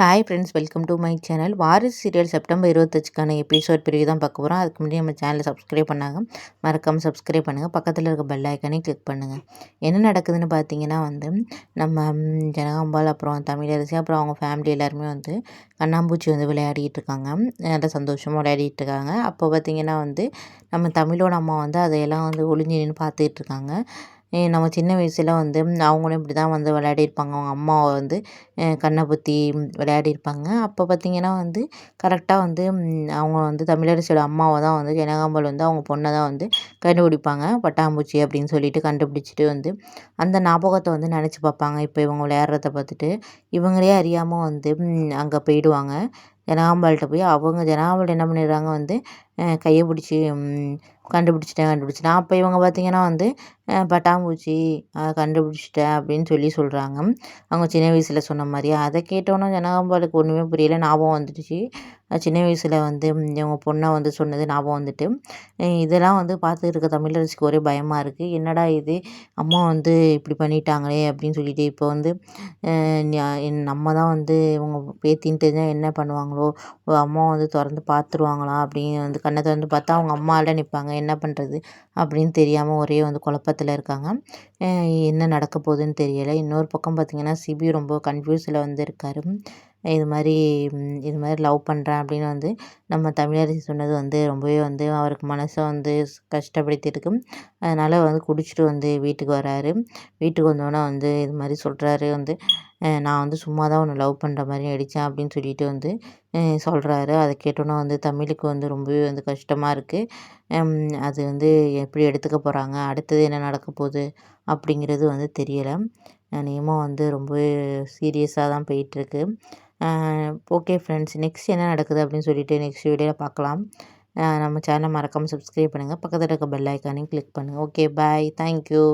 Hi friends, welcome to my channel. வாரிசு serial September 25க்கான episode பிறகு தான் பார்க்க போகிறோம். அதுக்கு முன்னாடி நம்ம சேனலை சப்ஸ்கிரைப் பண்ணாங்க, மறக்காமல் சப்ஸ்கிரைப் பண்ணுங்கள். பக்கத்தில் இருக்க பெல் ஐக்கானே கிளிக் பண்ணுங்கள். என்ன நடக்குதுன்னு பார்த்தீங்கன்னா நம்ம ஜனகாம்பாள், அப்புறம் தமிழரசி, அப்புறம் அவங்க ஃபேமிலி எல்லாருமே கண்ணாம்பூச்சி விளையாடிட்டு இருக்காங்க. நல்லா சந்தோஷமாக விளையாடிட்டு இருக்காங்க. அப்போ பார்த்தீங்கன்னா நம்ம தமிழோட அம்மா அதையெல்லாம் ஒளிஞ்சு நின்று பார்த்துட்டு இருக்காங்க. நம்ம சின்ன வயசில் அவங்களும் இப்படி தான் விளையாடிருப்பாங்க. அவங்க அம்மாவை கண்ணை பொத்தி விளையாடிருப்பாங்க. அப்போ பார்த்திங்கன்னா கரெக்டாக அவங்க தமிழரசியோட அம்மாவை தான் ஜனகாம்பாள் அவங்க பொண்ணை தான் கண்டுபிடிப்பாங்க. பட்டாம்பூச்சி அப்படின்னு சொல்லிட்டு கண்டுபிடிச்சிட்டு அந்த ஞாபகத்தை நினச்சி பார்ப்பாங்க. இப்போ இவங்க விளையாடுறத பார்த்துட்டு இவங்களே அறியாமல் அங்கே போயிடுவாங்க. ஜனகாம்பாள்கிட்ட போய் ஜனகாம்பாள் என்ன பண்ணிடுறாங்க, கையை பிடிச்சி கண்டுபிடிச்சிட்டேன். அப்போ இவங்க பார்த்திங்கன்னா பட்டாம்பூச்சி கண்டுபிடிச்சிட்டேன் அப்படின்னு சொல்கிறாங்க. அவங்க சின்ன வயசில் சொன்ன மாதிரி. அதை கேட்டோன்னே ஜனகாம்பாளுக்கு ஒன்றுமே புரியல. ஞாபகம் வந்துடுச்சு. சின்ன வயசில் இவங்க பொண்ணை சொன்னது ஞாபகம் வந்துட்டு. இதெல்லாம் பார்த்துட்டு இருக்க தமிழரசிக்கு ஒரே பயமாக இருக்குது. என்னடா இது, அம்மா இப்படி பண்ணிட்டாங்களே அப்படின்னு சொல்லிட்டு. இப்போ நம்ம தான் இவங்க பேத்தின்னு தெரிஞ்சால் என்ன பண்ணுவாங்களோ, அம்மா திறந்து பார்த்துருவாங்களா அப்படின்னு கண்ணை திறந்து பார்த்தா அவங்க அம்மாவில் நிற்பாங்க. என்ன பண்ணுறது அப்படின்னு தெரியாமல் ஒரே குழப்பத்தில் இருக்காங்க. என்ன நடக்க போகுதுன்னு தெரியலை. இன்னொரு பக்கம் பார்த்திங்கன்னா சிபி ரொம்ப கன்ஃபியூஸில் இருக்கார். இது மாதிரி லவ் பண்ணுறேன் அப்படின்னு நம்ம தமிழரசி சொன்னது ரொம்பவே அவருக்கு மனசை கஷ்டப்படுத்தியிருக்கு. அதனால் குடிச்சிட்டு வீட்டுக்கு வராரு. வீட்டுக்கு வந்தோடனே இது மாதிரி சொல்கிறாரு. நான் சும்மா தான் உன்னை லவ் பண்ணுற மாதிரி நடித்தேன் அப்படின்னு சொல்லிட்டு சொல்கிறாரு. அதை கேட்டோன்னே தமிழுக்கு ரொம்பவே கஷ்டமாக இருக்குது. அது எப்படி எடுத்துக்க போகிறாங்க, அடுத்தது என்ன நடக்க போகுது அப்படிங்கிறது தெரியலை. நேமாக ரொம்பவே சீரியஸாக தான் போயிட்டுருக்கு. ஓகே ஃப்ரெண்ட்ஸ், நெக்ஸ்ட் என்ன நடக்குது அப்படின்னு சொல்லிட்டு நெக்ஸ்ட் வீடியோவில் பார்க்கலாம். நம்ம சேனலை மறக்காமல் சப்ஸ்கிரைப் பண்ணுங்கள். பக்கத்தில் இருக்க பெல் ஐக்கானையும் கிளிக் பண்ணுங்கள். ஓகே, பாய், தேங்க்யூ.